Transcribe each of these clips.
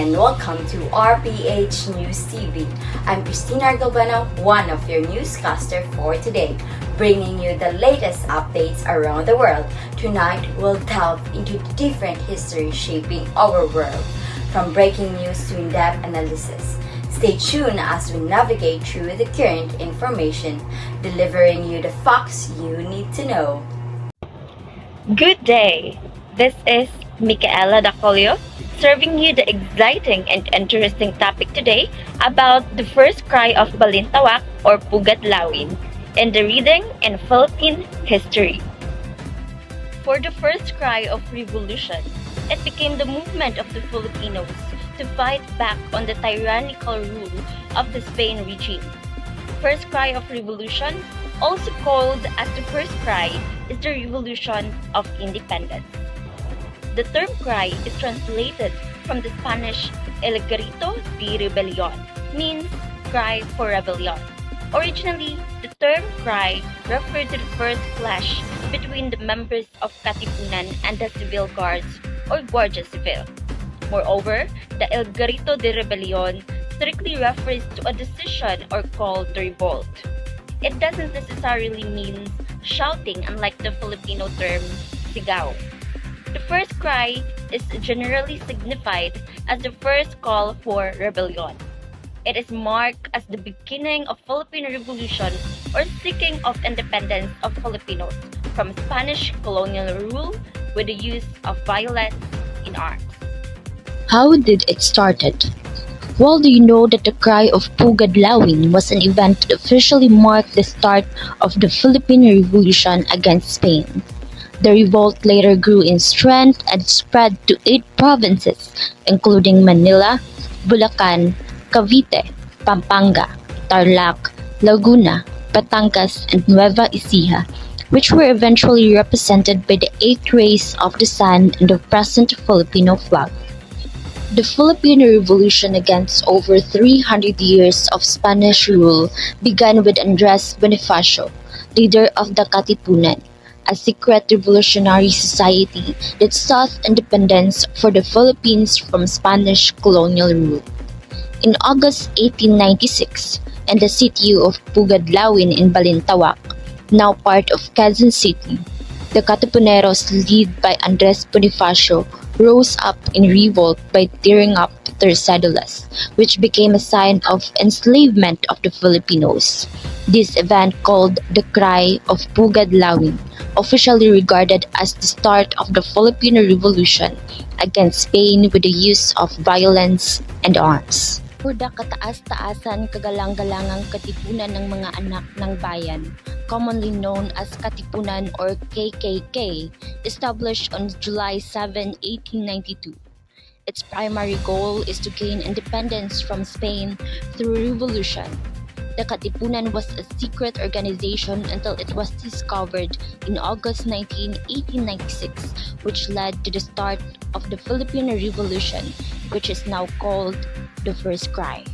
and welcome to RPH News TV. I'm Kristina Gilbuena, one of your newscaster for today, bringing you the latest updates around the world. Tonight, we'll delve into the different histories shaping our world, from breaking news to in-depth analysis. Stay tuned as we navigate through the current information, delivering you the facts you need to know. Good day! This is Micaella Dacollo, serving you the exciting and interesting topic today about the first cry of Balintawa or Pugadlawin in the reading in Philippine history. For the first cry of revolution, it became the movement of the Filipinos to fight back on the tyrannical rule of the Spain regime. First cry of revolution, also called as the first cry, is the Revolution of Independence. The term cry is translated from the Spanish El Grito de Rebelión, means cry for rebellion. Originally, the term cry referred to the first clash between the members of Katipunan and the civil guards or Guardia Civil. Moreover, the El Grito de Rebelión strictly refers to a decision or call to revolt. It doesn't necessarily mean shouting, unlike the Filipino term sigaw. The first cry is generally signified as the first call for rebellion. It is marked as the beginning of Philippine Revolution or seeking of independence of Filipinos from Spanish colonial rule with the use of violence in arms. How did it started? Well, do you know that the cry of Pugadlawin was an event that officially marked the start of the Philippine Revolution against Spain? The revolt later grew in strength and spread to 8 provinces, including Manila, Bulacan, Cavite, Pampanga, Tarlac, Laguna, Batangas, and Nueva Ecija, which were eventually represented by the 8 rays of the sun and the present Filipino flag. The Philippine Revolution against over 300 years of Spanish rule began with Andres Bonifacio, leader of the Katipunan, a secret revolutionary society that sought independence for the Philippines from Spanish colonial rule. In August 1896, in the city of Pugadlawin in Balintawa, now part of Quezon City, the Katipuneros led by Andres Bonifacio rose up in revolt by tearing up their cedulas, which became a sign of enslavement of the Filipinos. This event, called the Cry of Pugadlawin, officially regarded as the start of the Philippine Revolution against Spain with the use of violence and arms. For the kataas-taasan kagalang-galangang katipunan ng mga anak ng bayan, commonly known as Katipunan or KKK, established on July 7, 1892. Its primary goal is to gain independence from Spain through revolution. The Katipunan was a secret organization until it was discovered in August 19, 1896, which led to the start of the Philippine Revolution, which is now called the First Cry.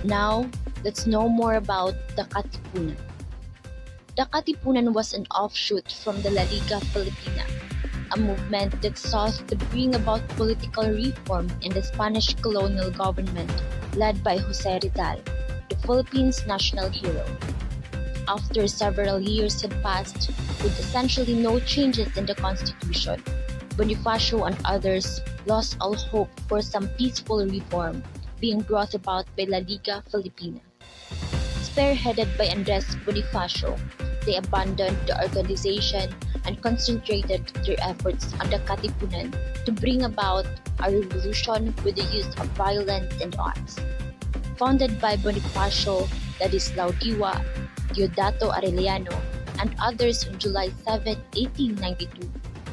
Now, let's know more about the Katipunan. The Katipunan was an offshoot from the La Liga Filipina, a movement that sought to bring about political reform in the Spanish colonial government led by Jose Rizal, the Philippines' national hero. After several years had passed with essentially no changes in the constitution, Bonifacio and others lost all hope for some peaceful reform being brought about by La Liga Filipina. Spearheaded by Andres Bonifacio, they abandoned the organization and concentrated their efforts on the Katipunan to bring about a revolution with the use of violence and arms. Founded by Bonifacio, Ladislao Diwa, Diodato Arellano, and others on July 7, 1892,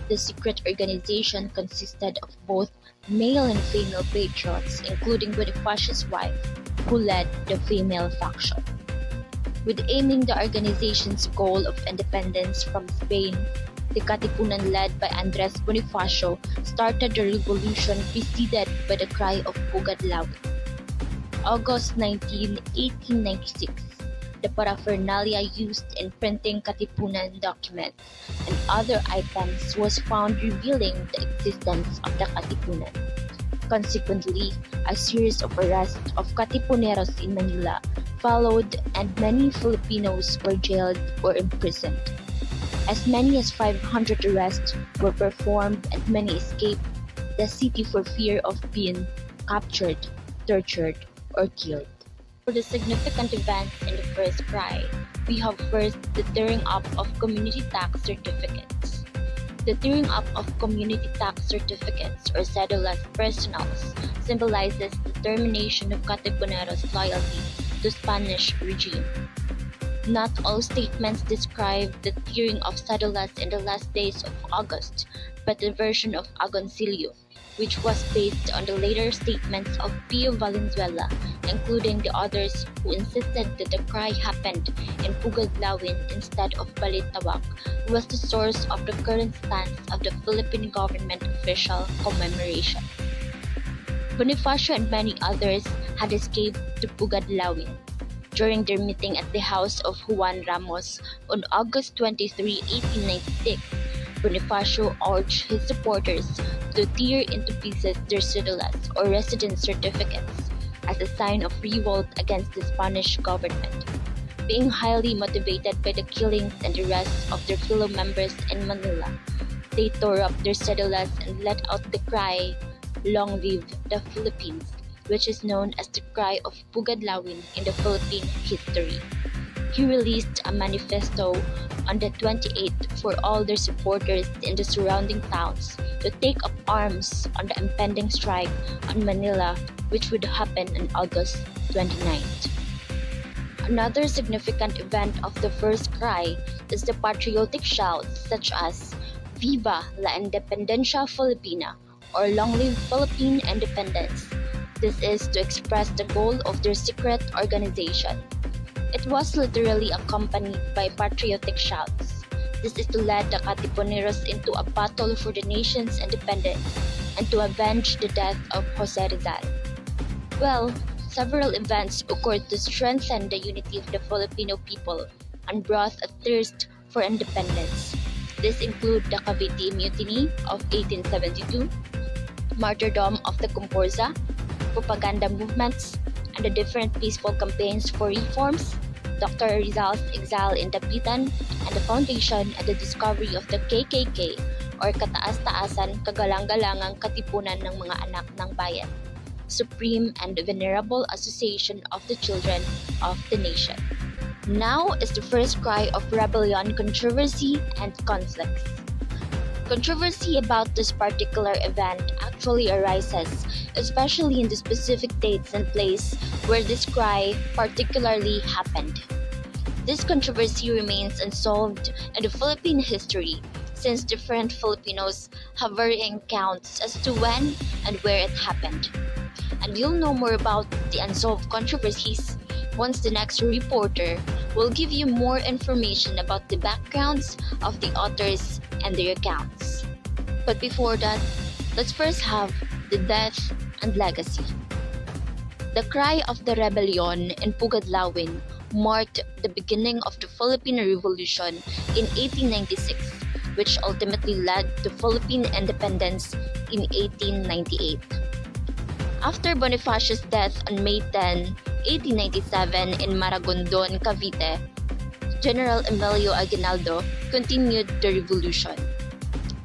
the secret organization consisted of both male and female patriots, including Bonifacio's wife, who led the female faction. With aiming the organization's goal of independence from Spain, the Katipunan led by Andres Bonifacio started the revolution preceded by the cry of Pugadlawin. August 19, 1896, the paraphernalia used in printing Katipunan documents and other items was found revealing the existence of the Katipunan. Consequently, a series of arrests of Katipuneros in Manila followed and many Filipinos were jailed or imprisoned. As many as 500 arrests were performed and many escaped the city for fear of being captured, tortured, or killed. For the significant events in the first cry, we have first the tearing up of community tax certificates. The tearing up of community tax certificates or cédulas personals symbolizes the termination of Katipuneros' loyalty to Spanish regime. Not all statements describe the tearing of cédulas in the last days of August, but the version of Agoncillo, which was based on the later statements of Pio Valenzuela, including the others who insisted that the cry happened in Pugadlawin instead of Balintawa, was the source of the current stance of the Philippine government official commemoration. Bonifacio and many others had escaped to Pugadlawin. During their meeting at the house of Juan Ramos on August 23, 1896, Bonifacio urged his supporters to tear into pieces their cédulas or residence certificates as a sign of revolt against the Spanish government. Being highly motivated by the killings and arrests of their fellow members in Manila, they tore up their cédulas and let out the cry, "Long live the Philippines," which is known as the cry of Pugadlawin in the Philippine history. He released a manifesto on the 28th for all their supporters in the surrounding towns to take up arms on the impending strike on Manila, which would happen on August 29th. Another significant event of the first cry is the patriotic shouts such as "Viva la Independencia Filipina" or "Long live Philippine Independence." This is to express the goal of their secret organization. It was literally accompanied by patriotic shouts. This is to lead the Katipuneros into a battle for the nation's independence and to avenge the death of Jose Rizal. Well, several events occurred to strengthen the unity of the Filipino people and brought a thirst for independence. These include the Cavite Mutiny of 1872, martyrdom of the Comporza, propaganda movements, and the different peaceful campaigns for reforms, Dr. Rizal's exile in Dapitan, and the foundation and the discovery of the KKK or Kataas-Taasan Kagalang-Galangang Katipunan ng mga Anak ng Bayan, Supreme and Venerable Association of the Children of the Nation. Now is the first cry of rebellion, controversy, and conflicts. Controversy about this particular event actually arises, especially in the specific dates and place where this cry particularly happened. This controversy remains unsolved in the Philippine history since different Filipinos have varying accounts as to when and where it happened. And you'll know more about the unsolved controversies once the next reporter will give you more information about the backgrounds of the authors and their accounts. But before that, let's first have the death and legacy. The cry of the rebellion in Pugadlawin marked the beginning of the Philippine Revolution in 1896, which ultimately led to Philippine independence in 1898. After Bonifacio's death on May 10, 1897 in Maragondon, Cavite, General Emilio Aguinaldo continued the revolution.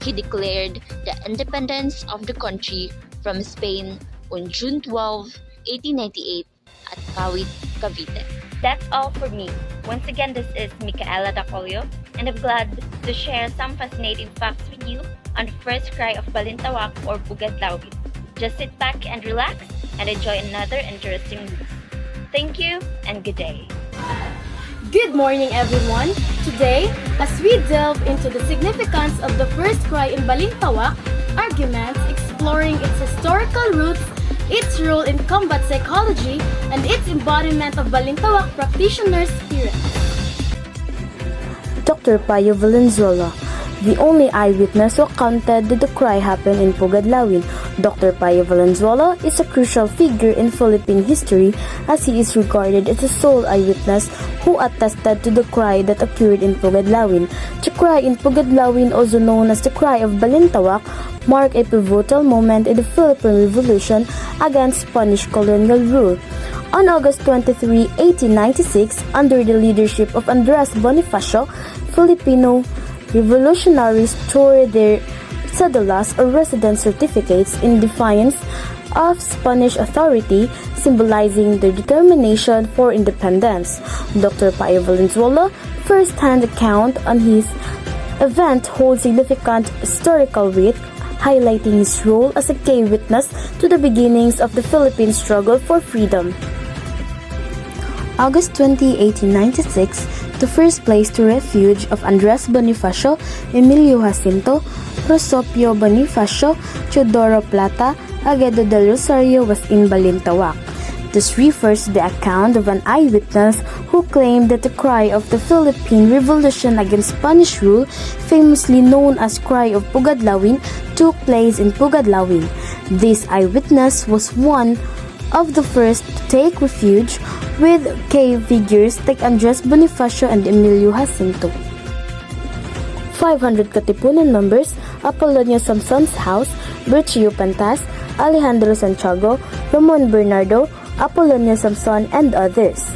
He declared the independence of the country from Spain on June 12, 1898 at Kawit, Cavite. That's all for me. Once again, this is Micaella Dacollo, and I'm glad to share some fascinating facts with you on the first cry of Balintawa or Pugadlawin. Just sit back and relax and enjoy another interesting news. Thank you and good day. Good morning, everyone. Today, as we delve into the significance of the first cry in Balintawa, arguments exploring its historical roots, its role in combat psychology, and its embodiment of Balintawa practitioners' spirit. Dr. Pio Valenzuela, the only eyewitness who counted that the cry happened in Pugadlawin. Dr. Pio Valenzuela is a crucial figure in Philippine history as he is regarded as the sole eyewitness who attested to the cry that occurred in Pugadlawin. The cry in Pugadlawin, also known as the cry of Balintawa, mark a pivotal moment in the Philippine Revolution against Spanish colonial rule. On August 23, 1896, under the leadership of Andres Bonifacio, Filipino revolutionaries tore their cédulas or residence certificates in defiance of Spanish authority, symbolizing their determination for independence. Dr. Paio Valenzuela, first-hand account on his event holds significant historical weight, highlighting his role as a key witness to the beginnings of the Philippine struggle for freedom. August 20, 1896, the first place to refuge of Andres Bonifacio, Emilio Jacinto, Prosopio Bonifacio, Teodoro Plata, Aguedo del Rosario was in Balintawa. This refers to the account of an eyewitness who claimed that the cry of the Philippine Revolution against Spanish rule, famously known as Cry of Pugadlawin, took place in Pugadlawin. This eyewitness was one of the first to take refuge with cave figures like Andres Bonifacio and Emilio Jacinto. 500 Katipunan members, Apolonio Samson's house, Berchio Pantas, Alejandro Santiago, Ramon Bernardo, Apolonio Samson, and others.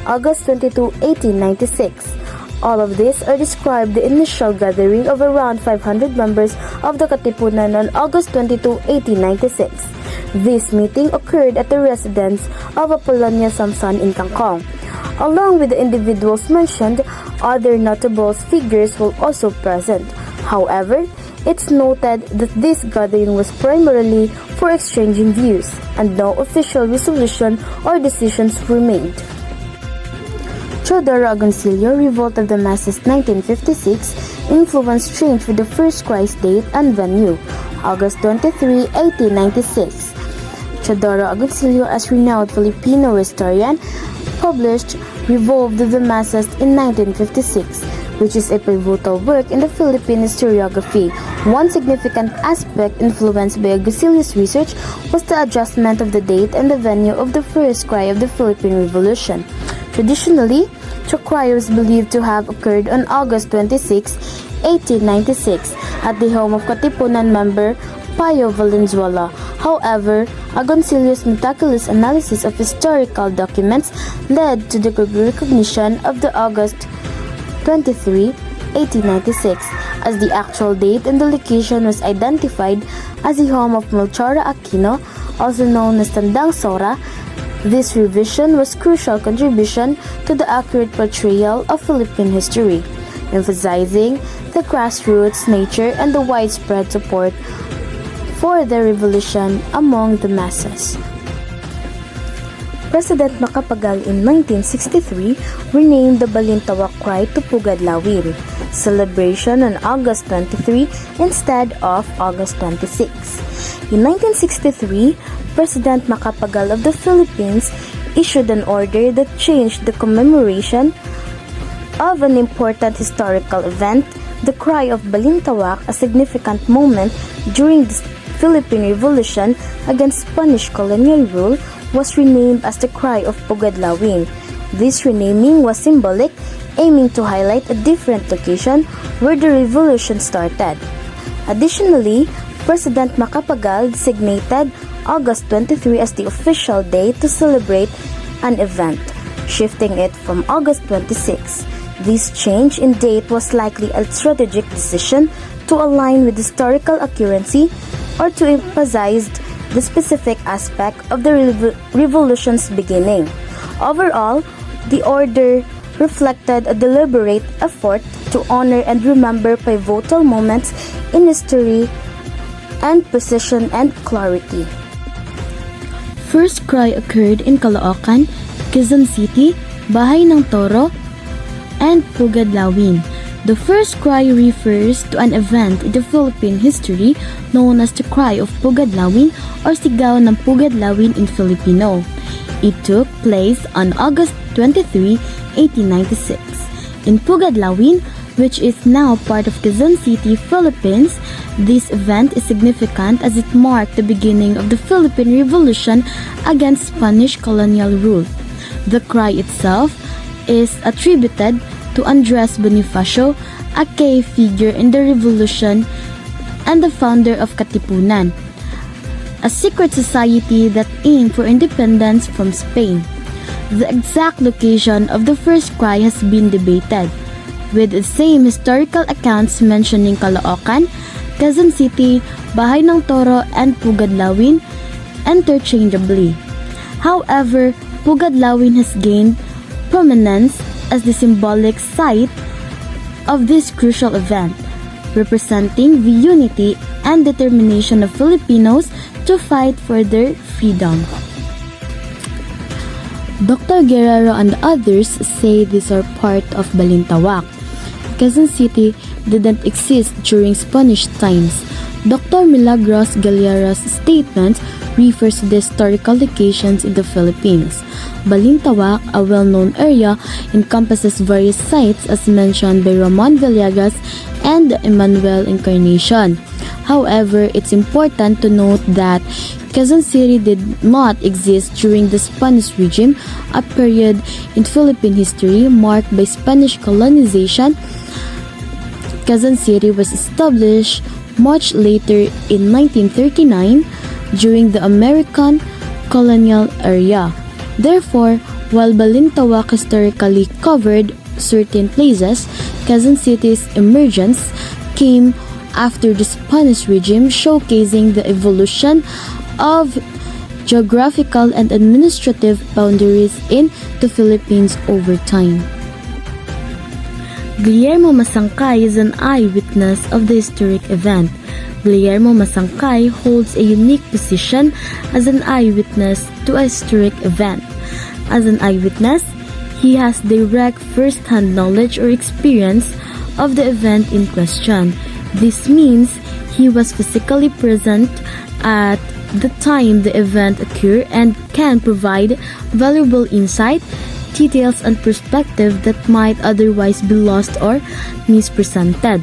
August 22, 1896. All of these are described the initial gathering of around 500 members of the Katipunan on August 22, 1896. This meeting occurred at the residence of Apolonio Samson in Kangkong. Along with the individuals mentioned, other notable figures were also present. However, it's noted that this gathering was primarily for exchanging views, and no official resolution or decisions were made. Teodoro Agoncillo Revolt of the Masses 1956 influenced change with the first Christ date and venue, August 23, 1896. Teodoro Agoncillo, as renowned Filipino historian, published Revolt of the Masses in 1956, which is a pivotal work in the Philippine historiography. One significant aspect influenced by Agoncillo's research was the adjustment of the date and the venue of the first cry of the Philippine Revolution. Traditionally, the cry was believed to have occurred on August 26, 1896, at the home of Katipunan member Paio Valenzuela. However, Agoncillo's meticulous analysis of historical documents led to the recognition of the August 23, 1896, as the actual date, and the location was identified as the home of Melchora Aquino, also known as Tandang Sora. This revision was a crucial contribution to the accurate portrayal of Philippine history, emphasizing the grassroots nature and the widespread support for the revolution among the masses. President Macapagal in 1963 renamed the Balintawa Cry to Pugadlawin celebration on August 23 instead of August 26. In 1963, President Macapagal of the Philippines issued an order that changed the commemoration of an important historical event, the Cry of Balintawa, a significant moment during the Philippine Revolution against Spanish colonial rule, was renamed as the Cry of Pugadlawin. This renaming was symbolic, aiming to highlight a different location where the revolution started. Additionally, President Macapagal designated August 23 as the official day to celebrate an event, shifting it from August 26. This change in date was likely a strategic decision to align with historical accuracy or to emphasize the specific aspect of the revolution's beginning. Overall, the order reflected a deliberate effort to honor and remember pivotal moments in history and precision and clarity. First cry occurred in Caloocan, Quezon City, Bahay ng Toro, and Pugadlawin. The first cry refers to an event in the Philippine history known as the Cry of Pugadlawin or Sigaw ng Pugadlawin in Filipino. It took place on August 23, 1896. In Pugadlawin, which is now part of Quezon City, Philippines, this event is significant as it marked the beginning of the Philippine Revolution against Spanish colonial rule. The cry itself is attributed to Andres Bonifacio, a key figure in the revolution and the founder of Katipunan, a secret society that aimed for independence from Spain. The exact location of the first cry has been debated, with the same historical accounts mentioning Caloocan, Quezon City, Bahay ng Toro, and Pugadlawin interchangeably. However, Pugadlawin has gained prominence as the symbolic site of this crucial event, representing the unity and determination of Filipinos to fight for their freedom. Dr. Guerrero and others say these are part of Balintawa. Quezon City didn't exist during Spanish times. Dr. Milagros Galera's statement refers to the historical locations in the Philippines. Balintawa, a well-known area, encompasses various sites as mentioned by Ramon Villegas and Emmanuel Encarnacion. However, it's important to note that Quezon City did not exist during the Spanish regime, a period in Philippine history marked by Spanish colonization. Quezon City was established much later in 1939 during the American colonial era. Therefore, while Balintawa historically covered certain places, Quezon City's emergence came after the Spanish regime, showcasing the evolution of geographical and administrative boundaries in the Philippines over time. Guillermo Masangkay is an eyewitness of the historic event. Guillermo Masangkay holds a unique position as an eyewitness to a historic event. As an eyewitness, he has direct first-hand knowledge or experience of the event in question. This means he was physically present at the time the event occurred and can provide valuable insight, details, and perspective that might otherwise be lost or mispresented.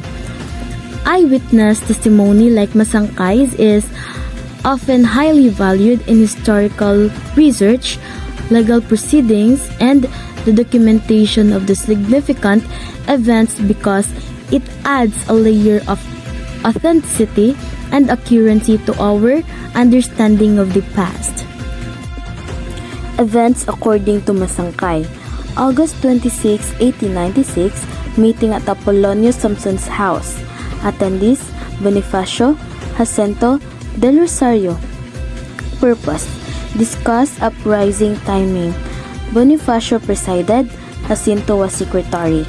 Eyewitness testimony like Masangkay's is often highly valued in historical research, legal proceedings, and the documentation of the significant events because it adds a layer of authenticity and accuracy to our understanding of the past. Events according to Masangkay. August 26, 1896, meeting at Apolonio Samson's house. Attendees, Bonifacio, Jacinto, Del Rosario. Purpose, discuss uprising timing. Bonifacio presided, Jacinto was secretary.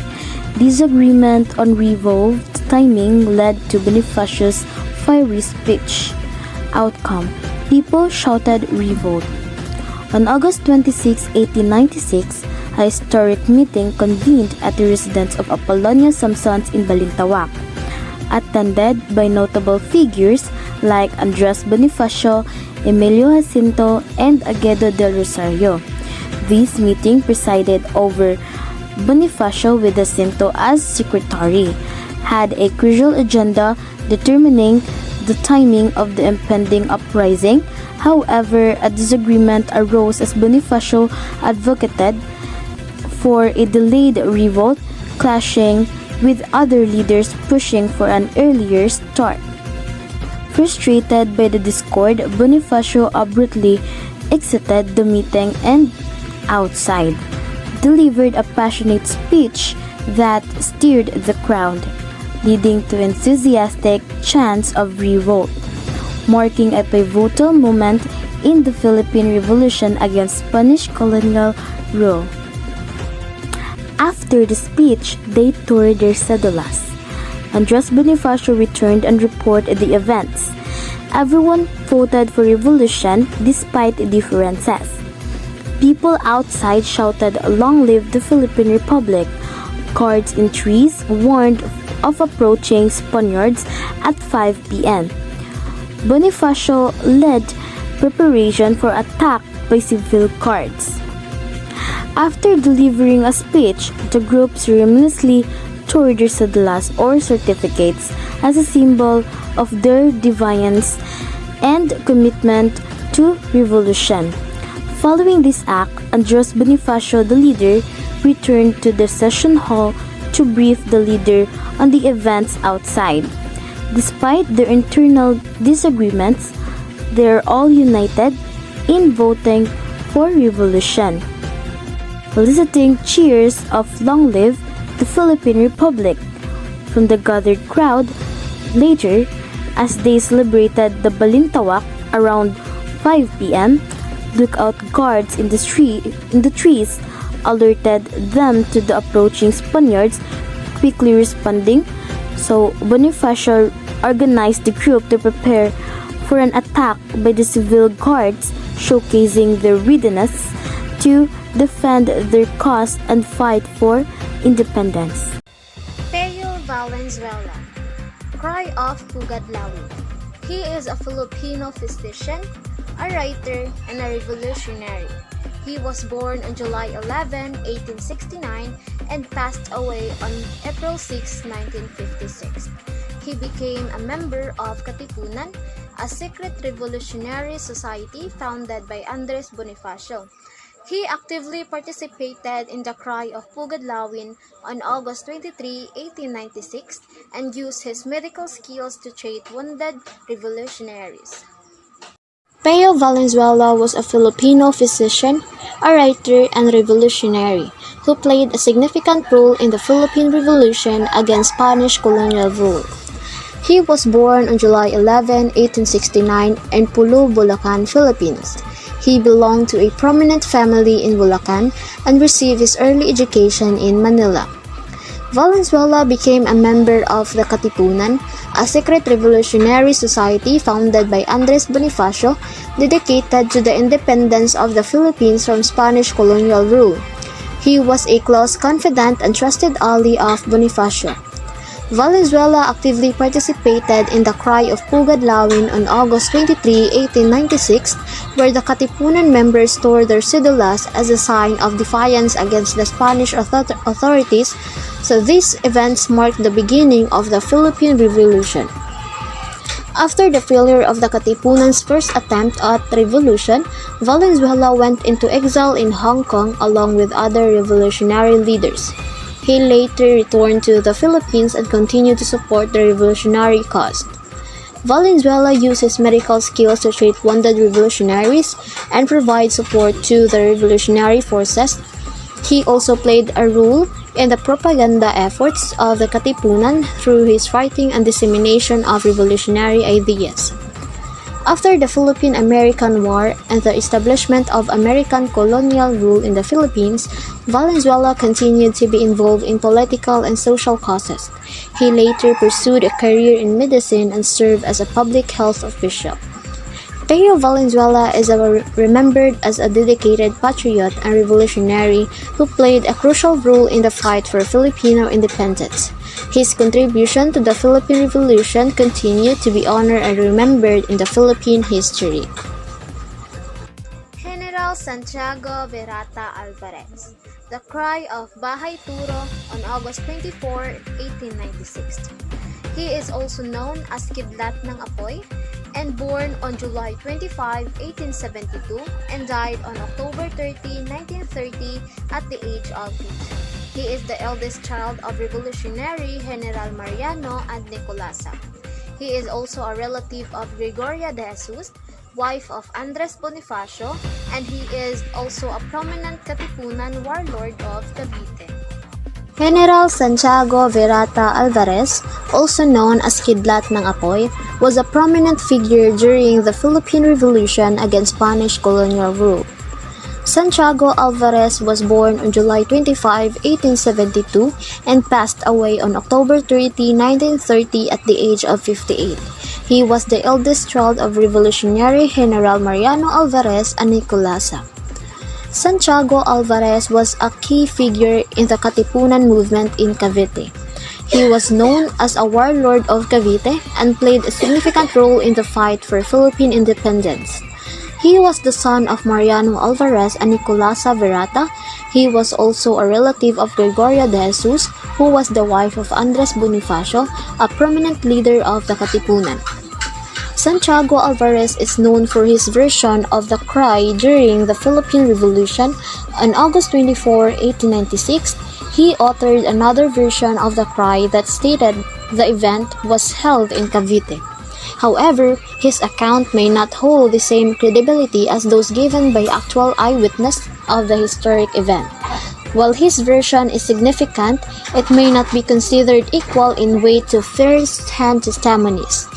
Disagreement on revolved timing led to Bonifacio's fiery speech. Outcome, people shouted revolt. On August 26, 1896, a historic meeting convened at the residence of Apolonio Samsons in Balintawa, attended by notable figures like Andres Bonifacio, Emilio Jacinto, and Aguedo del Rosario. This meeting presided over Bonifacio with Jacinto as secretary, had a crucial agenda determining the timing of the impending uprising. However, a disagreement arose as Bonifacio advocated for a delayed revolt, clashing with other leaders pushing for an earlier start. Frustrated by the discord, Bonifacio abruptly exited the meeting and outside delivered a passionate speech that stirred the crowd, leading to enthusiastic chants of revolt, marking a pivotal moment in the Philippine Revolution against Spanish colonial rule. After the speech, they tore their cedulas. Andres Bonifacio returned and reported the events. Everyone voted for revolution despite differences. People outside shouted, "Long live the Philippine Republic." Cards in trees warned of approaching Spaniards at 5 p.m. Bonifacio led preparation for attack by civil guards. After delivering a speech, the group ceremoniously tore their cedulas or certificates as a symbol of their defiance and commitment to revolution. Following this act, Andres Bonifacio, the leader, returned to the session hall to brief the leader on the events outside. Despite their internal disagreements, they are all united in voting for revolution, eliciting cheers of "Long live the Philippine Republic" from the gathered crowd. Later, as they celebrated the Balintawa around 5 p.m., lookout guards in the trees alerted them to the approaching Spaniards, quickly responding. So Bonifacio organized the group to prepare for an attack by the civil guards, showcasing their readiness to defend their cause and fight for independence. Valenzuela, Cry of Pugadlawin. He is a Filipino physician, a writer, and a revolutionary. He was born on July 11, 1869 and passed away on April 6, 1956. He became a member of Katipunan, a secret revolutionary society founded by Andres Bonifacio. He actively participated in the Cry of Pugadlawin on August 23, 1896 and used his medical skills to treat wounded revolutionaries. Pio Valenzuela was a Filipino physician, a writer, and revolutionary who played a significant role in the Philippine Revolution against Spanish colonial rule. He was born on July 11, 1869 in Pulu, Bulacan, Philippines. He belonged to a prominent family in Bulacan and received his early education in Manila. Valenzuela became a member of the Katipunan, a secret revolutionary society founded by Andres Bonifacio, dedicated to the independence of the Philippines from Spanish colonial rule. He was a close confidant and trusted ally of Bonifacio. Valenzuela actively participated in the Cry of Pugadlawin on August 23, 1896, where the Katipunan members tore their cedulas as a sign of defiance against the Spanish authorities, so these events marked the beginning of the Philippine Revolution. After the failure of the Katipunan's first attempt at revolution, Valenzuela went into exile in Hong Kong along with other revolutionary leaders. He later returned to the Philippines and continued to support the revolutionary cause. Valenzuela used his medical skills to treat wounded revolutionaries and provide support to the revolutionary forces. He also played a role in the propaganda efforts of the Katipunan through his writing and dissemination of revolutionary ideas. After the Philippine-American War and the establishment of American colonial rule in the Philippines, Valenzuela continued to be involved in political and social causes. He later pursued a career in medicine and served as a public health official. Pio Valenzuela is remembered as a dedicated patriot and revolutionary who played a crucial role in the fight for Filipino independence. His contribution to the Philippine Revolution continued to be honored and remembered in the Philippine history. General Santiago Verata Alvarez, the Cry of Bahay Turo on August 24, 1896. He is also known as Kidlat ng Apoy and born on July 25, 1872 and died on October 30, 1930 at the age of 50. He is the eldest child of revolutionary General Mariano and Nicolasa. He is also a relative of Gregoria de Jesus, wife of Andres Bonifacio, and he is also a prominent Katipunan warlord of Cavite. General Santiago Verata Alvarez, also known as Kidlat ng Apoy, was a prominent figure during the Philippine Revolution against Spanish colonial rule. Santiago Alvarez was born on July 25, 1872 and passed away on October 30, 1930 at the age of 58. He was the eldest child of revolutionary General Mariano Alvarez and Nicolasa. Santiago Alvarez was a key figure in the Katipunan movement in Cavite. He was known as a warlord of Cavite and played a significant role in the fight for Philippine independence. He was the son of Mariano Alvarez and Nicolasa Verata. He was also a relative of Gregoria de Jesus, who was the wife of Andres Bonifacio, a prominent leader of the Katipunan. Santiago Alvarez is known for his version of the cry during the Philippine Revolution. On August 24, 1896, he authored another version of the cry that stated the event was held in Cavite. However, his account may not hold the same credibility as those given by actual eyewitnesses of the historic event. While his version is significant, it may not be considered equal in weight to first-hand testimonies.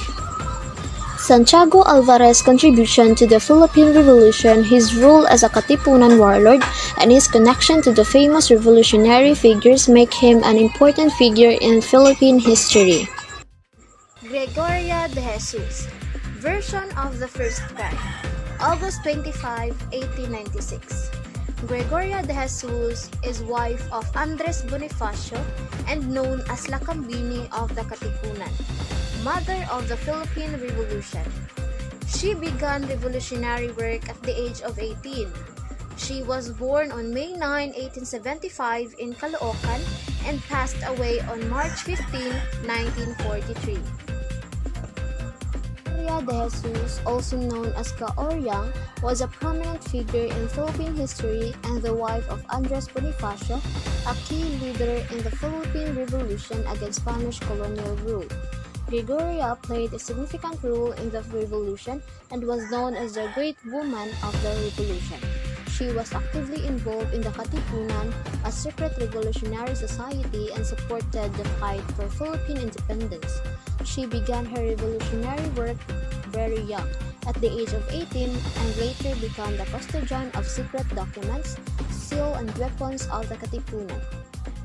Santiago Alvarez's contribution to the Philippine Revolution, his role as a Katipunan warlord, and his connection to the famous revolutionary figures make him an important figure in Philippine history. Gregoria de Jesus. Version of the first crime. August 25, 1896. Gregoria de Jesus is wife of Andres Bonifacio and known as La Cambini of the Katipunan, mother of the Philippine Revolution. She began revolutionary work at the age of 18. She was born on May 9, 1875 in Caloocan and passed away on March 15, 1943. Gregoria de Jesus, also known as Kaoryang, was a prominent figure in Philippine history and the wife of Andres Bonifacio, a key leader in the Philippine Revolution against Spanish colonial rule. Gregoria played a significant role in the revolution and was known as the Great Woman of the Revolution. She was actively involved in the Katipunan, a secret revolutionary society, and supported the fight for Philippine independence. She began her revolutionary work very young, at the age of 18, and later became the custodian of secret documents, seal, and weapons of the Katipunan.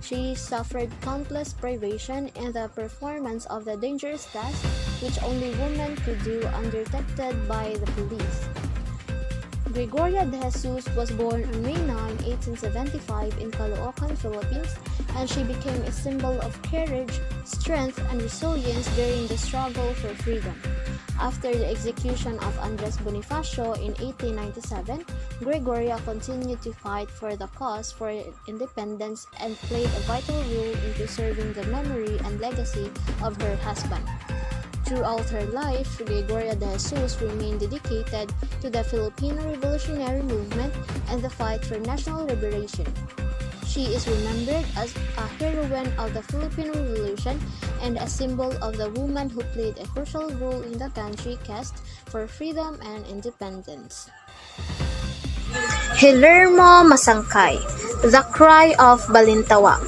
She suffered countless privation in the performance of the dangerous task which only women could do undetected by the police. Gregoria de Jesus was born on May 9, 1875 in Caloocan, Philippines, and she became a symbol of courage, strength, and resilience during the struggle for freedom. After the execution of Andres Bonifacio in 1897, Gregoria continued to fight for the cause for independence and played a vital role in preserving the memory and legacy of her husband. Throughout her life, Gregoria de Jesus remained dedicated to the Filipino revolutionary movement and the fight for national liberation. She is remembered as a heroine of the Philippine Revolution and a symbol of the woman who played a crucial role in the country's quest for freedom and independence. Guillermo Masangkay, The Cry of Balintawa.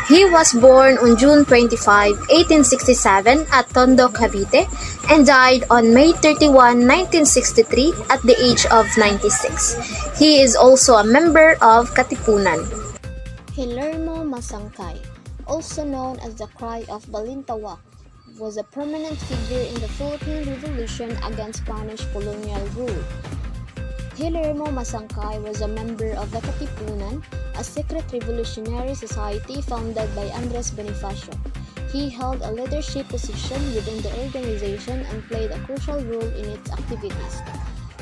He was born on June 25, 1867 at Tondo, Cavite and died on May 31, 1963 at the age of 96. He is also a member of Katipunan. Guillermo Masangkay, also known as the Cry of Balintawa, was a prominent figure in the Philippine Revolution against Spanish colonial rule. Guillermo Masangkay was a member of the Katipunan, a secret revolutionary society founded by Andres Bonifacio. He held a leadership position within the organization and played a crucial role in its activities.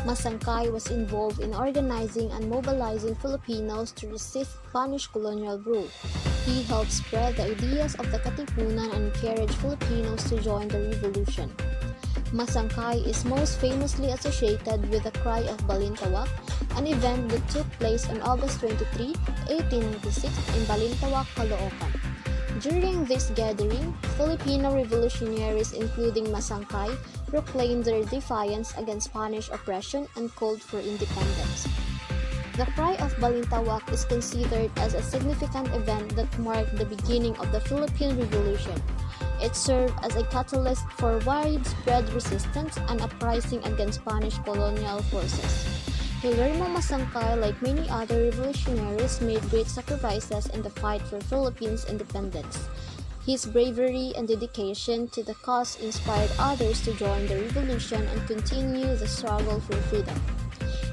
Masangkay was involved in organizing and mobilizing Filipinos to resist Spanish colonial rule. He helped spread the ideas of the Katipunan and encouraged Filipinos to join the revolution. Masangkay is most famously associated with the Cry of Balintawa, an event that took place on August 23, 1896 in Balintawa, Caloocan. During this gathering, Filipino revolutionaries including Masangkay proclaimed their defiance against Spanish oppression and called for independence. The Cry of Balintawa is considered as a significant event that marked the beginning of the Philippine Revolution. It served as a catalyst for widespread resistance and uprising against Spanish colonial forces. Guillermo Masangkay, like many other revolutionaries, made great sacrifices in the fight for Philippines' independence. His bravery and dedication to the cause inspired others to join the revolution and continue the struggle for freedom.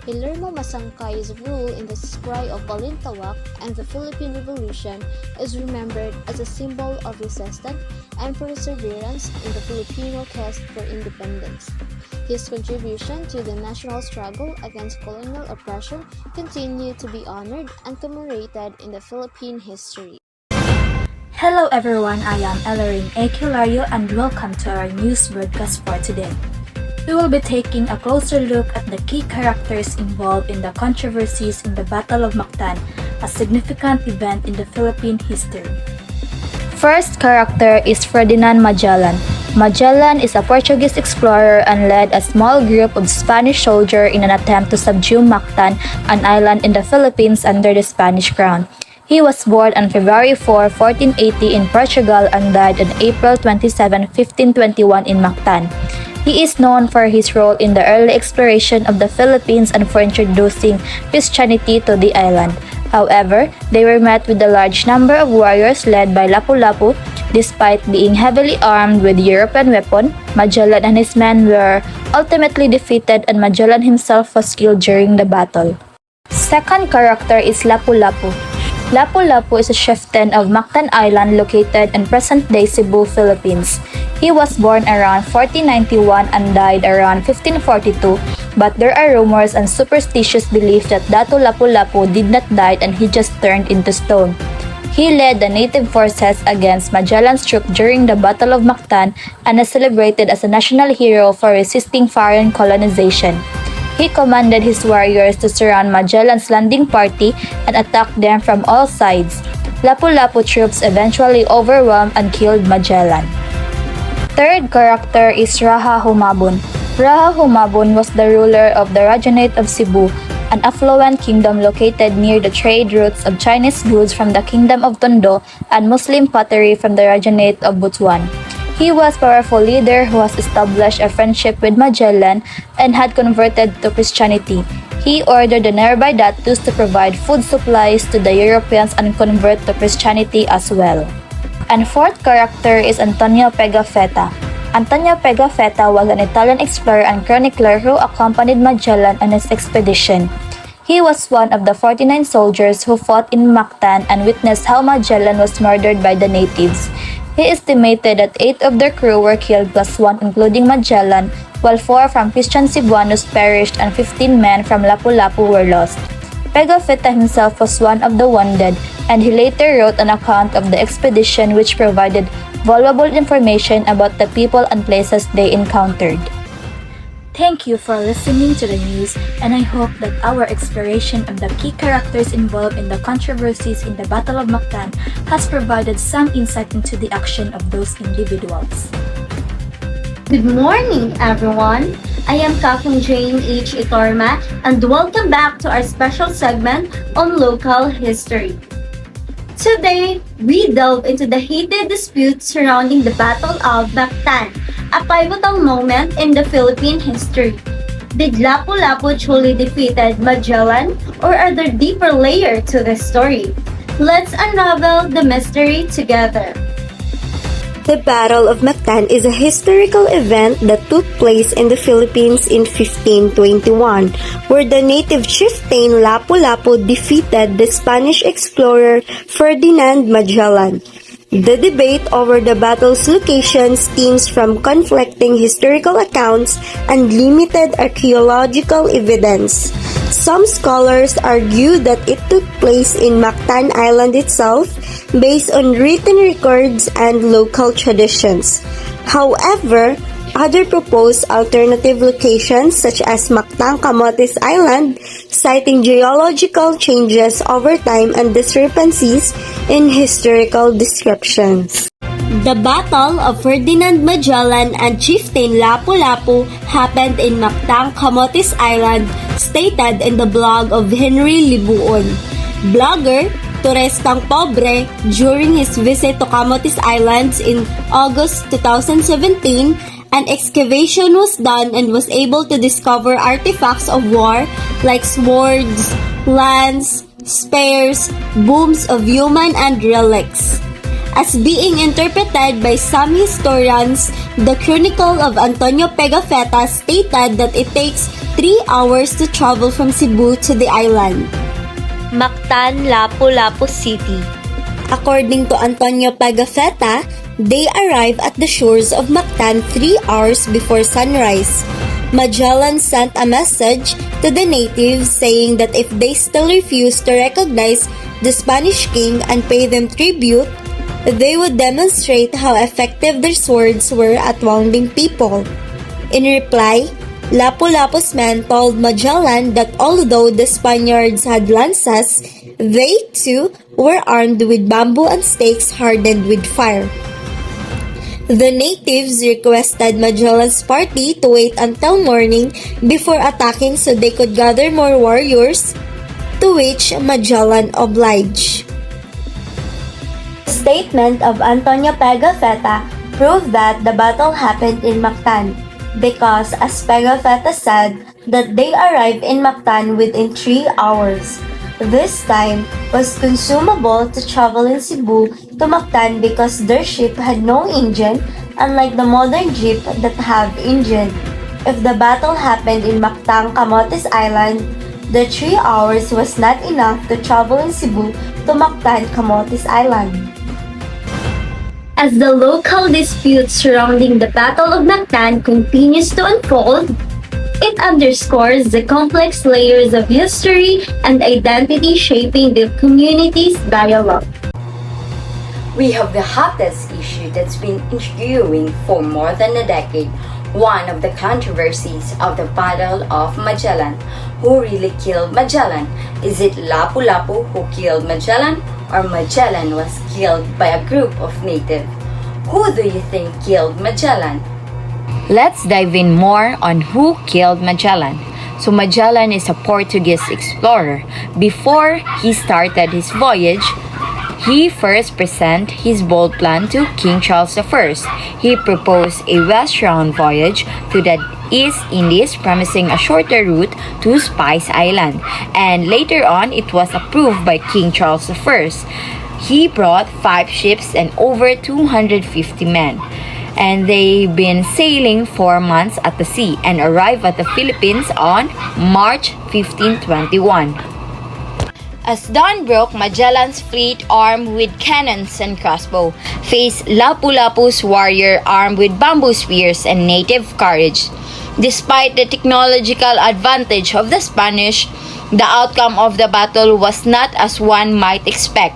Guillermo Masangkay's role in the Cry of Balintawa and the Philippine Revolution is remembered as a symbol of resistance and perseverance in the Filipino quest for independence. His contribution to the national struggle against colonial oppression continue to be honored and commemorated in the Philippine history. Hello everyone, I am Ellah Rayne, Kilario, and welcome to our news broadcast for today. We will be taking a closer look at the key characters involved in the controversies in the Battle of Mactan, a significant event in the Philippine history. first character is Ferdinand Magellan. Magellan is a Portuguese explorer and led a small group of Spanish soldiers in an attempt to subdue Mactan, an island in the Philippines under the Spanish crown. He was born on February 4, 1480 in Portugal and died on April 27, 1521 in Mactan. He is known for his role in the early exploration of the Philippines and for introducing Christianity to the island. However, they were met with a large number of warriors led by Lapu-Lapu. Despite being heavily armed with European weapons, Magellan and his men were ultimately defeated and Magellan himself was killed during the battle. Second character is Lapu-Lapu. Lapu-Lapu is a chieftain of Mactan Island located in present-day Cebu, Philippines. He was born around 1491 and died around 1542, but there are rumors and superstitious belief that Dato Lapu-Lapu did not die and he just turned into stone. He led the native forces against Magellan's troops during the Battle of Mactan and is celebrated as a national hero for resisting foreign colonization. He commanded his warriors to surround Magellan's landing party and attack them from all sides. Lapu-Lapu troops eventually overwhelmed and killed Magellan. Third character is Raha Humabon. Raha Humabon was the ruler of the Rajanate of Cebu, an affluent kingdom located near the trade routes of Chinese goods from the Kingdom of Tondo and Muslim pottery from the Rajanate of Butuan. He was a powerful leader who has established a friendship with Magellan and had converted to Christianity. He ordered the nearby datus to provide food supplies to the Europeans and convert to Christianity as well. And fourth character is Antonio Pigafetta. Antonio Pigafetta was an Italian explorer and chronicler who accompanied Magellan on his expedition. He was one of the 49 soldiers who fought in Mactan and witnessed how Magellan was murdered by the natives. He estimated that 8 of their crew were killed plus 1 including Magellan, while 4 from Christian Cebuanos perished and 15 men from Lapu-Lapu were lost. Pigafetta himself was one of the wounded, and he later wrote an account of the expedition which provided valuable information about the people and places they encountered. Thank you for listening to the news, and I hope that our exploration of the key characters involved in the controversies in the Battle of Mactan has provided some insight into the action of those individuals. Good morning, everyone. I am Cathlene Jane H. Eturma, and welcome back to our special segment on local history. Today, we delve into the heated dispute surrounding the Battle of Mactan, a pivotal moment in the Philippine history. Did Lapu-Lapu truly defeated Magellan, or are there deeper layers to the story? Let's unravel the mystery together. The Battle of Mactan is a historical event that took place in the Philippines in 1521, where the native chieftain Lapu-Lapu defeated the Spanish explorer Ferdinand Magellan. The debate over the battle's location stems from conflicting historical accounts and limited archaeological evidence. Some scholars argue that it took place in Mactan Island itself, based on written records and local traditions. However, others propose alternative locations such as Mactan Camotes Island, citing geological changes over time and discrepancies in historical descriptions. The Battle of Ferdinand Magellan and Chieftain Lapu-Lapu happened in Mactan Camotes Island, stated in the blog of Henry Libuon. Blogger Turistang Pobre, during his visit to Camotes Islands in August 2017, an excavation was done and was able to discover artifacts of war like swords, lance, spears, booms of human and relics. As being interpreted by some historians, the Chronicle of Antonio Pigafetta stated that it takes 3 hours to travel from Cebu to the island. Mactan, Lapu-Lapu City. According to Antonio Pigafetta, they arrived at the shores of Mactan 3 hours before sunrise. Magellan sent a message to the natives saying that if they still refused to recognize the Spanish king and pay them tribute, they would demonstrate how effective their swords were at wounding people. In reply, Lapu-Lapu's men told Magellan that although the Spaniards had lances, they too were armed with bamboo and stakes hardened with fire. The natives requested Magellan's party to wait until morning before attacking so they could gather more warriors, to which Magellan obliged. The statement of Antonio Pigafetta proved that the battle happened in Mactan, because as Pigafetta said that they arrived in Mactan within 3 hours. This time was consumable to travel in Cebu to Mactan because their ship had no engine, unlike the modern jeep that have engine. If the battle happened in Mactan, Camotes Island, the 3 hours was not enough to travel in Cebu to Mactan, Camotes Island. As the local dispute surrounding the Battle of Mactan continues to unfold, it underscores the complex layers of history and identity shaping the community's dialogue. We have the hottest issue that's been ensuing for more than a decade, one of the controversies of the Battle of Magellan. Who really killed Magellan? Is it Lapu-Lapu who killed Magellan, or Magellan was killed by a group of natives? Who do you think killed Magellan? Let's dive in more on who killed Magellan. So Magellan is a Portuguese explorer. Before he started his voyage, he first presented his bold plan to King Charles I. He proposed a west-round voyage to the East Indies, promising a shorter route to Spice Island, and later on it was approved by King Charles I. He brought 5 ships and over 250 men, and they've been sailing 4 months at the sea and arrived at the Philippines on March 1521. As dawn broke, Magellan's fleet, armed with cannons and crossbow, faced Lapu-Lapu's warrior armed with bamboo spears and native courage. Despite the technological advantage of the Spanish, the outcome of the battle was not as one might expect,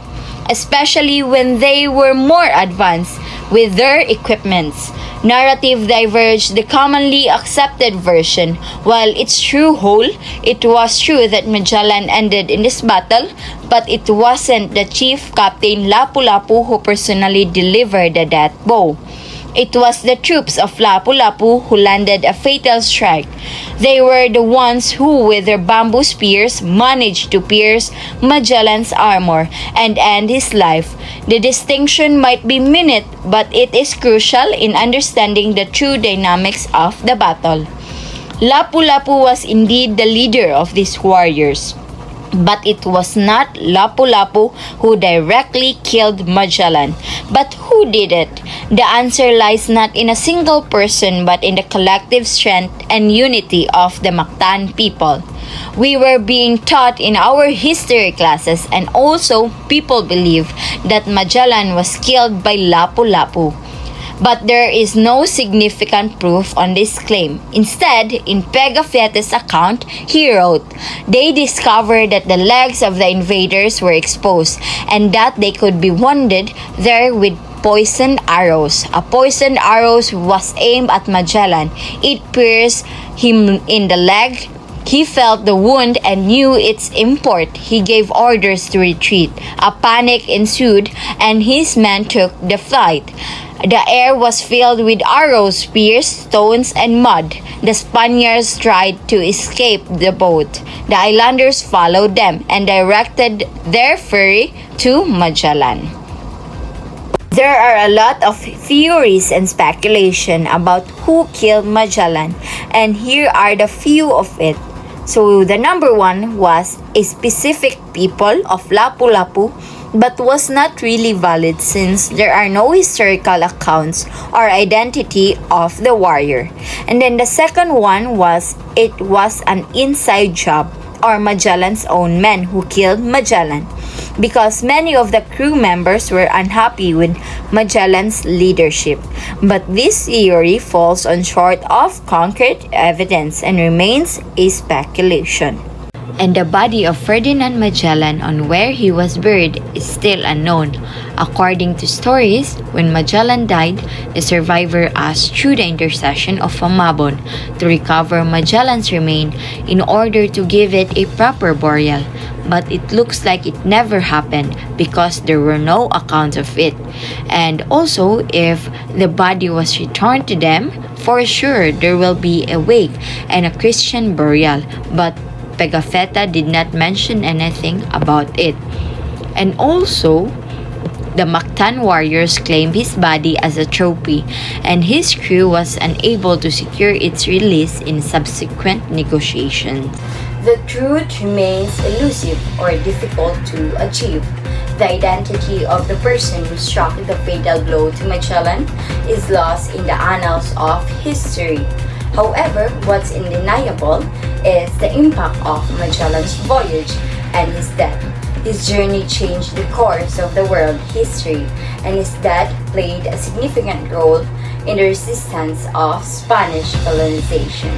especially when they were more advanced with their equipments. Narrative diverged the commonly accepted version. While it's true whole, it was true that Magellan ended in this battle, but it wasn't the chief captain Lapu-Lapu who personally delivered the death blow. It was the troops of Lapu-Lapu who landed a fatal strike. They were the ones who, with their bamboo spears, managed to pierce Magellan's armor and end his life. The distinction might be minute, but it is crucial in understanding the true dynamics of the battle. Lapu-Lapu was indeed the leader of these warriors, but it was not Lapu-Lapu who directly killed Magellan. But who did it? The answer lies not in a single person but in the collective strength and unity of the Mactan people. We were being taught in our history classes, and also people believe that Magellan was killed by Lapu-Lapu. But there is no significant proof on this claim. Instead, in Pigafetta's account, he wrote, they discovered that the legs of the invaders were exposed and that they could be wounded there with poisoned arrows. A poisoned arrow was aimed at Magellan. It pierced him in the leg. He felt the wound and knew its import. He gave orders to retreat. A panic ensued and his men took the flight. The air was filled with arrows, spears, stones, and mud. The Spaniards tried to escape the boat. The islanders followed them and directed their ferry to Magellan. There are a lot of theories and speculation about who killed Magellan, and here are the few of it. So the number one was a specific people of Lapu-Lapu, but was not really valid since there are no historical accounts or identity of the warrior. And then the second one was it was an inside job, or Magellan's own men who killed Magellan, because many of the crew members were unhappy with Magellan's leadership. But this theory falls on short of concrete evidence and remains a speculation. and the body of Ferdinand Magellan on where he was buried is still unknown. According to stories, when Magellan died, the survivor asked through the intercession of Famabon to recover Magellan's remain in order to give it a proper burial. But it looks like it never happened because there were no accounts of it. And also, if the body was returned to them, for sure there will be a wake and a Christian burial. But Pigafetta did not mention anything about it. And also, the Mactan warriors claimed his body as a trophy, and his crew was unable to secure its release in subsequent negotiations. The truth remains elusive or difficult to achieve. The identity of the person who struck the fatal blow to Magellan is lost in the annals of history. However, what's undeniable is the impact of Magellan's voyage and his death. His journey changed the course of the world history, and his death played a significant role in the resistance of Spanish colonization.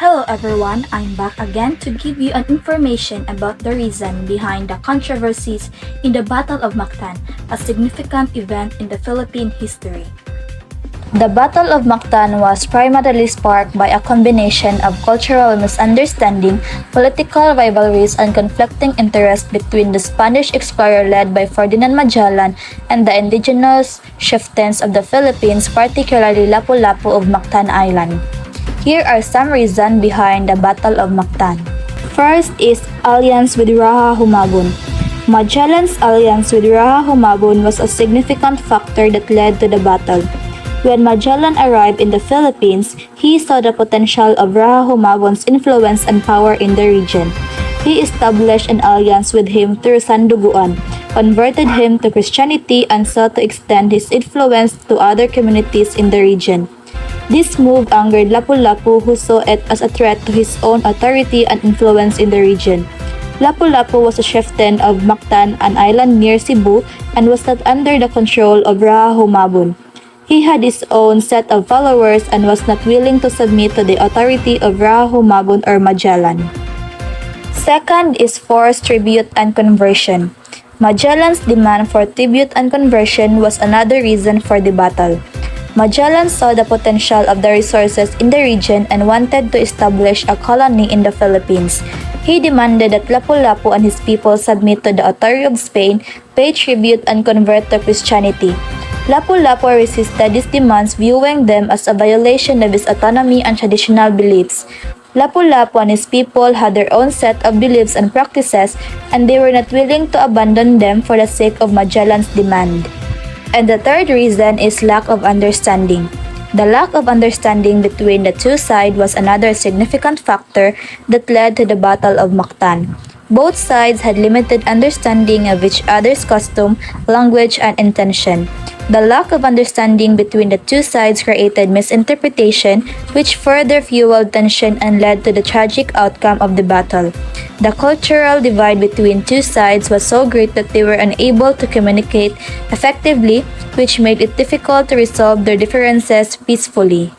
Hello everyone, I'm back again to give you an information about the reason behind the controversies in the Battle of Mactan, a significant event in the Philippine history. The Battle of Mactan was primarily sparked by a combination of cultural misunderstanding, political rivalries, and conflicting interests between the Spanish explorer led by Ferdinand Magellan and the indigenous chieftains of the Philippines, particularly Lapu-Lapu of Mactan Island. Here are some reasons behind the Battle of Mactan. First is alliance with Rhea Mae. Magellan's alliance with Rhea Mae was a significant factor that led to the battle. When Magellan arrived in the Philippines, he saw the potential of Rhea Mae's influence and power in the region. He established an alliance with him through Sanduguan, converted him to Christianity, and sought to extend his influence to other communities in the region. This move angered Lapu-Lapu, who saw it as a threat to his own authority and influence in the region. Lapu-Lapu was a chieftain of Mactan, an island near Cebu, and was not under the control of Rhea Mae. He had his own set of followers and was not willing to submit to the authority of Rhea Mae or Magellan. Second is forced tribute and conversion. Magellan's demand for tribute and conversion was another reason for the battle. Magellan saw the potential of the resources in the region and wanted to establish a colony in the Philippines. He demanded that Lapu-Lapu and his people submit to the authority of Spain, pay tribute, and convert to Christianity. Lapu-Lapu resisted these demands, viewing them as a violation of his autonomy and traditional beliefs. Lapu-Lapu and his people had their own set of beliefs and practices, and they were not willing to abandon them for the sake of Magellan's demand. And the third reason is lack of understanding. The lack of understanding between the two sides was another significant factor that led to the Battle of Mactan. Both sides had limited understanding of each other's custom, language, and intention. The lack of understanding between the two sides created misinterpretation, which further fueled tension and led to the tragic outcome of the battle. The cultural divide between two sides was so great that they were unable to communicate effectively, which made it difficult to resolve their differences peacefully.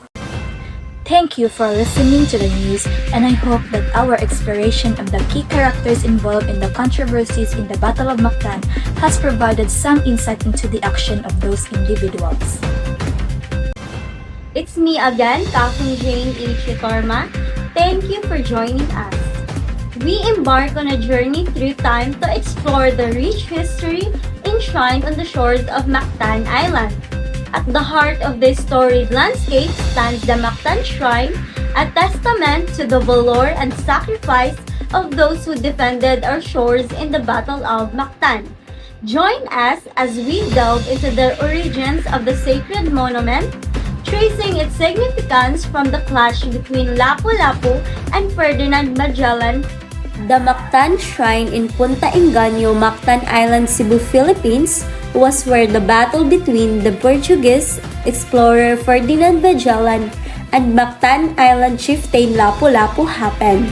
Thank you for listening to the news, and I hope that our exploration of the key characters involved in the controversies in the Battle of Mactan has provided some insight into the action of those individuals. It's me again, Cathlene Eturma. Thank you for joining us. We embark on a journey through time to explore the rich history enshrined on the shores of Mactan Island. At the heart of this storied landscape stands the Mactan Shrine, a testament to the valor and sacrifice of those who defended our shores in the Battle of Mactan. Join us as we delve into the origins of the sacred monument, tracing its significance from the clash between Lapu-Lapu and Ferdinand Magellan. The Mactan Shrine in Punta Engaño, Mactan Island, Cebu, Philippines, was where the battle between the Portuguese explorer Ferdinand Magellan and Mactan Island chieftain Lapu-Lapu happened.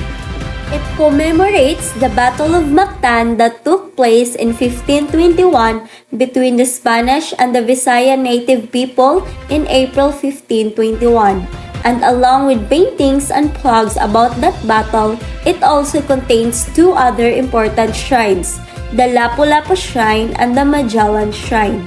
It commemorates the Battle of Mactan that took place in 1521 between the Spanish and the Visaya native people in April 1521. and along with paintings and plugs about that battle, it also contains two other important shrines, the Lapu-Lapu Shrine and the Magellan Shrine.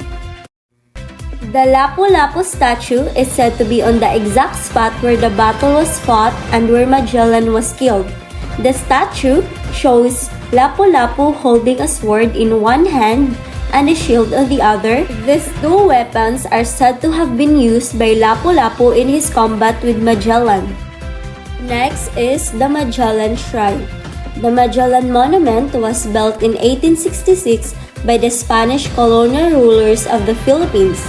The Lapu-Lapu statue is said to be on the exact spot where the battle was fought and where Magellan was killed. The statue shows Lapu-Lapu holding a sword in one hand and a shield on the other. These two weapons are said to have been used by Lapu-Lapu in his combat with Magellan. Next is the Magellan Shrine. The Magellan Monument was built in 1866 by the Spanish colonial rulers of the Philippines.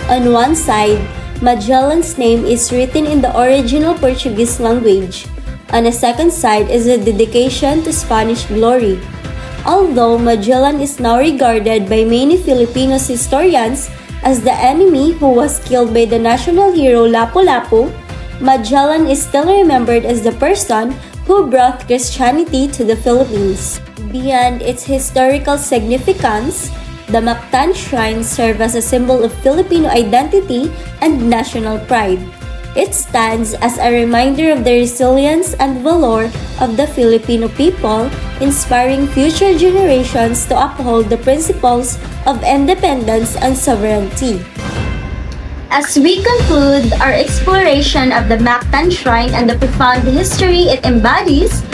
On one side, Magellan's name is written in the original Portuguese language. On the second side is a dedication to Spanish glory. Although Magellan is now regarded by many Filipino historians as the enemy who was killed by the national hero Lapu-Lapu, Magellan is still remembered as the person who brought Christianity to the Philippines. Beyond its historical significance, the Mactan Shrine serves as a symbol of Filipino identity and national pride. It stands as a reminder of the resilience and valor of the Filipino people, inspiring future generations to uphold the principles of independence and sovereignty. As we conclude our exploration of the Mactan Shrine and the profound history it embodies,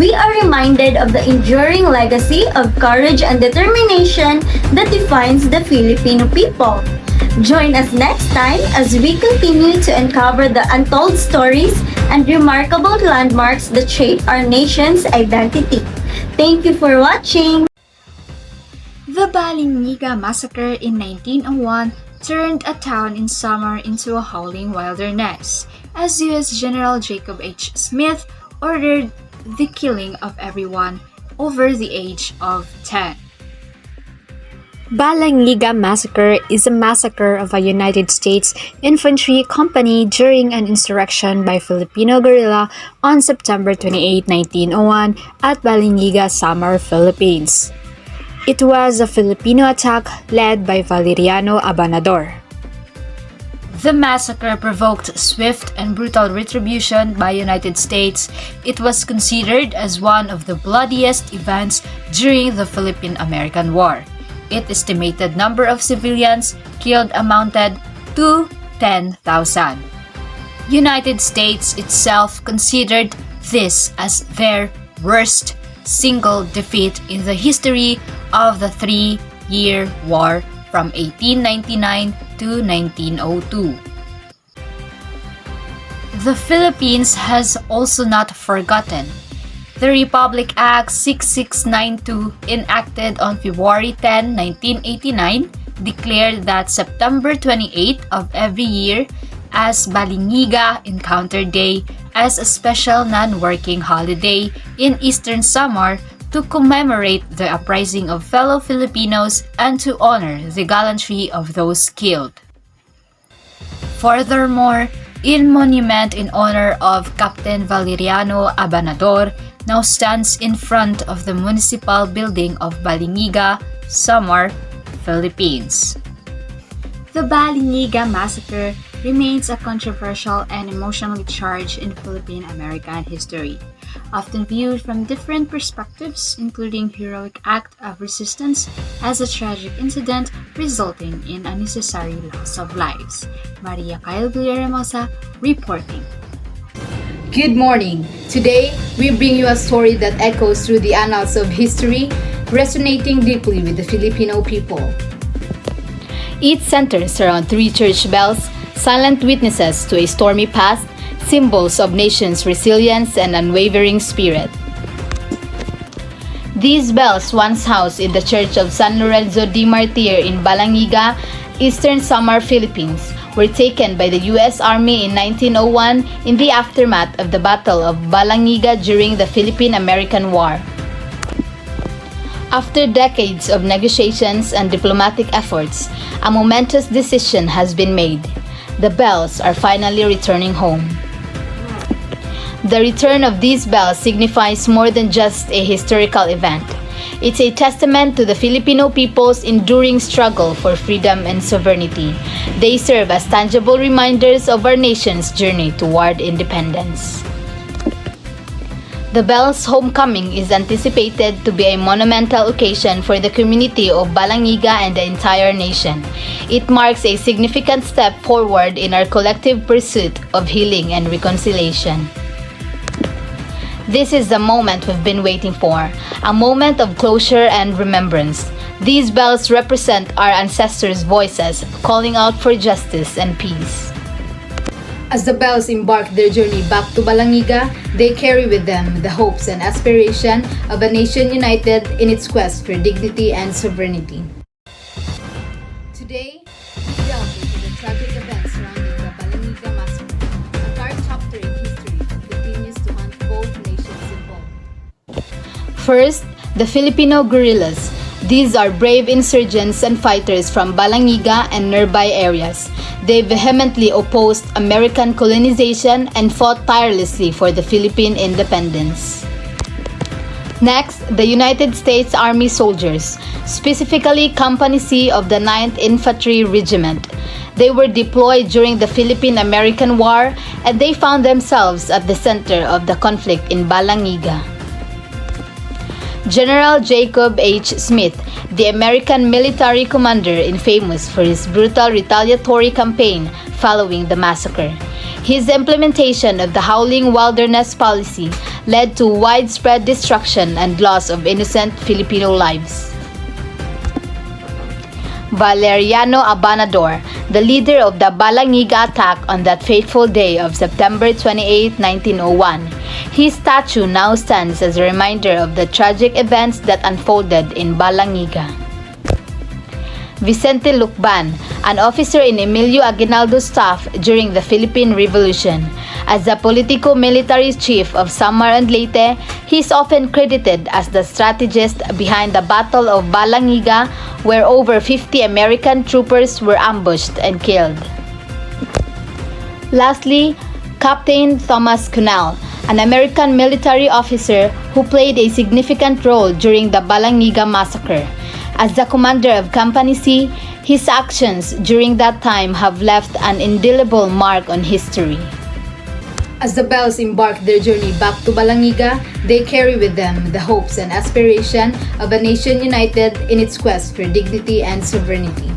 we are reminded of the enduring legacy of courage and determination that defines the Filipino people. Join us next time as we continue to uncover the untold stories and remarkable landmarks that shape our nation's identity. Thank you for watching! The Balingiga Massacre in 1901 turned a town in summer into a howling wilderness, as U.S. General Jacob H. Smith ordered the killing of everyone over the age of 10. Balangiga Massacre is a massacre of a United States infantry company during an insurrection by Filipino guerrilla on September 28, 1901 at Balingiga, Samar, Philippines. It was a Filipino attack led by Valeriano Abanador. The massacre provoked swift and brutal retribution by United States. It was considered as one of the bloodiest events during the Philippine-American War. Its estimated number of civilians killed amounted to 10,000. United States itself considered this as their worst single defeat in the history of the three-year war from 1899 to 1902. The Philippines has also not forgotten. The Republic Act 6692, enacted on February 10, 1989, declared that September 28 of every year as Balingiga Encounter Day as a special non-working holiday in Eastern Samar to commemorate the uprising of fellow Filipinos and to honor the gallantry of those killed. Furthermore, a monument in honor of Captain Valeriano Abanador now stands in front of the municipal building of Balingiga, Samar, Philippines. The Balingiga Massacre remains a controversial and emotionally charged in Philippine-American history, often viewed from different perspectives, including heroic act of resistance as a tragic incident resulting in unnecessary loss of lives. Micaella Villahermosa reporting. Good morning. Today, we bring you a story that echoes through the annals of history, resonating deeply with the Filipino people. It centers around three church bells, silent witnesses to a stormy past, symbols of nation's resilience and unwavering spirit. These bells, once housed in the Church of San Lorenzo de Martir in Balangiga, Eastern Samar, Philippines, were taken by the U.S. Army in 1901 in the aftermath of the Battle of Balangiga during the Philippine-American War. After decades of negotiations and diplomatic efforts, a momentous decision has been made. The bells are finally returning home. The return of these bells signifies more than just a historical event. It's a testament to the Filipino people's enduring struggle for freedom and sovereignty. They serve as tangible reminders of our nation's journey toward independence. The Bells' homecoming is anticipated to be a monumental occasion for the community of Balangiga and the entire nation. It marks a significant step forward in our collective pursuit of healing and reconciliation. This is the moment we've been waiting for, a moment of closure and remembrance. These bells represent our ancestors' voices, calling out for justice and peace. As the bells embark their journey back to Balangiga, they carry with them the hopes and aspiration of a nation united in its quest for dignity and sovereignty. Today, we delve into the tragic events surrounding the Balangiga Massacre, a dark chapter in history that continues to haunt both nations involved. First, the Filipino guerrillas. These are brave insurgents and fighters from Balangiga and nearby areas. They vehemently opposed American colonization and fought tirelessly for the Philippine independence. Next, the United States Army soldiers, specifically Company C of the 9th Infantry Regiment. They were deployed during the Philippine-American War and they found themselves at the center of the conflict in Balangiga. General Jacob H. Smith, the American military commander infamous for his brutal retaliatory campaign following the massacre. His implementation of the Howling Wilderness policy led to widespread destruction and loss of innocent Filipino lives. Valeriano Abanador, the leader of the Balangiga attack on that fateful day of September 28, 1901. His statue now stands as a reminder of the tragic events that unfolded in Balangiga. Vicente Lucban, an officer in Emilio Aguinaldo's staff during the Philippine Revolution. As the politico-military chief of Samar and Leyte, he is often credited as the strategist behind the Battle of Balangiga, where over 50 American troopers were ambushed and killed. Lastly, Captain Thomas Cunell, an American military officer who played a significant role during the Balangiga massacre. As the commander of Company C, his actions during that time have left an indelible mark on history. As the bells embark their journey back to Balangiga, they carry with them the hopes and aspiration of a nation united in its quest for dignity and sovereignty.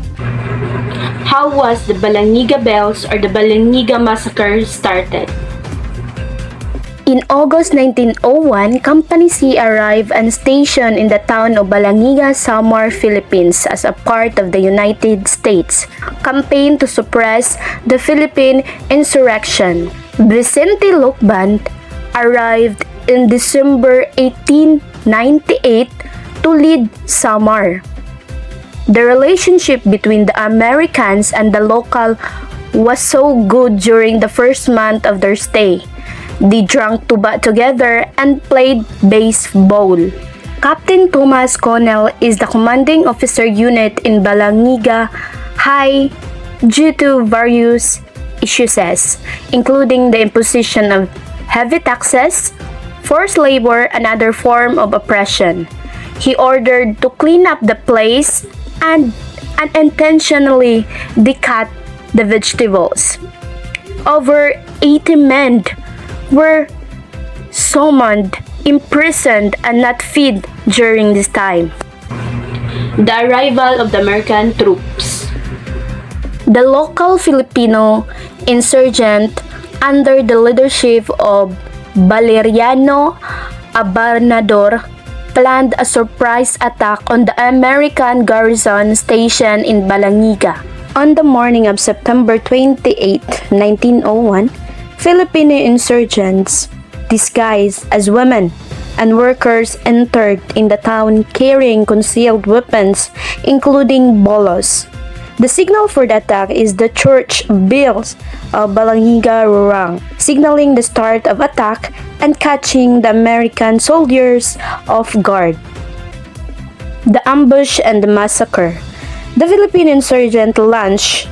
How was the Balangiga Bells or the Balangiga Massacre started? In August 1901, Company C arrived and stationed in the town of Balangiga, Samar, Philippines as a part of the United States campaign to suppress the Philippine insurrection. Vicente Lucban arrived in December 1898 to lead Samar. The relationship between the Americans and the local was so good during the first month of their stay. They drank tuba together and played baseball. Captain Thomas Connell is the commanding officer unit in Balangiga High due to various issues, including the imposition of heavy taxes, forced labor, and other form of oppression. He ordered to clean up the place and unintentionally decut the vegetables. Over 80 men were summoned, imprisoned, and not fed during this time. The arrival of the American troops. The local Filipino insurgent under the leadership of Valeriano Abanador planned a surprise attack on the American garrison station in Balangiga. On the morning of September 28, 1901, Filipino insurgents, disguised as women and workers, entered in the town carrying concealed weapons, including bolos. The signal for the attack is the church bells of Balangiga Rurang, signaling the start of attack and catching the American soldiers off guard. The ambush and the massacre. The Philippine insurgent launched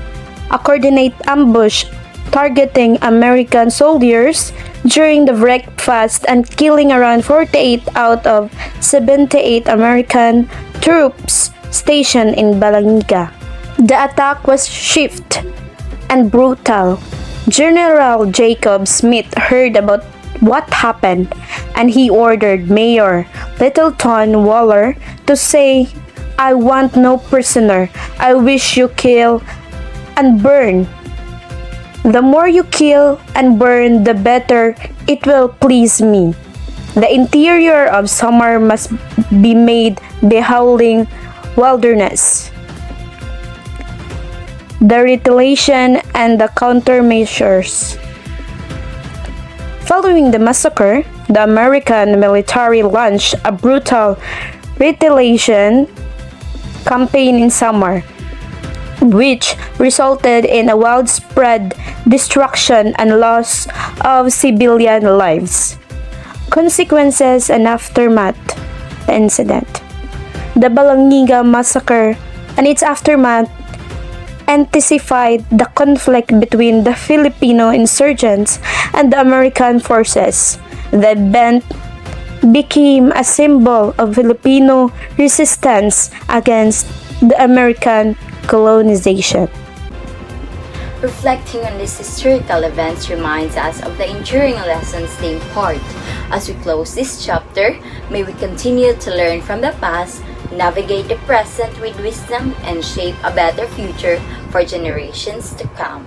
a coordinated ambush targeting American soldiers during the breakfast and killing around 48 out of 78 American troops stationed in Balangiga. The attack was swift and brutal. General Jacob Smith heard about what happened, and he ordered Mayor Littleton Waller to say, "I want no prisoner. I wish you kill and burn. The more you kill and burn, the better it will please me. The interior of summer must be made the howling wilderness." The retaliation and the countermeasures. Following the massacre, the American military launched a brutal retaliation campaign in summer, which resulted in a widespread destruction and loss of civilian lives. Consequences and aftermath. The incident. The Balangiga massacre and its aftermath intensified the conflict between the Filipino insurgents and the American forces. The event became a symbol of Filipino resistance against the American colonization. Reflecting on these historical events reminds us of the enduring lessons they impart. As we close this chapter, may we continue to learn from the past, navigate the present with wisdom, and shape a better future for generations to come.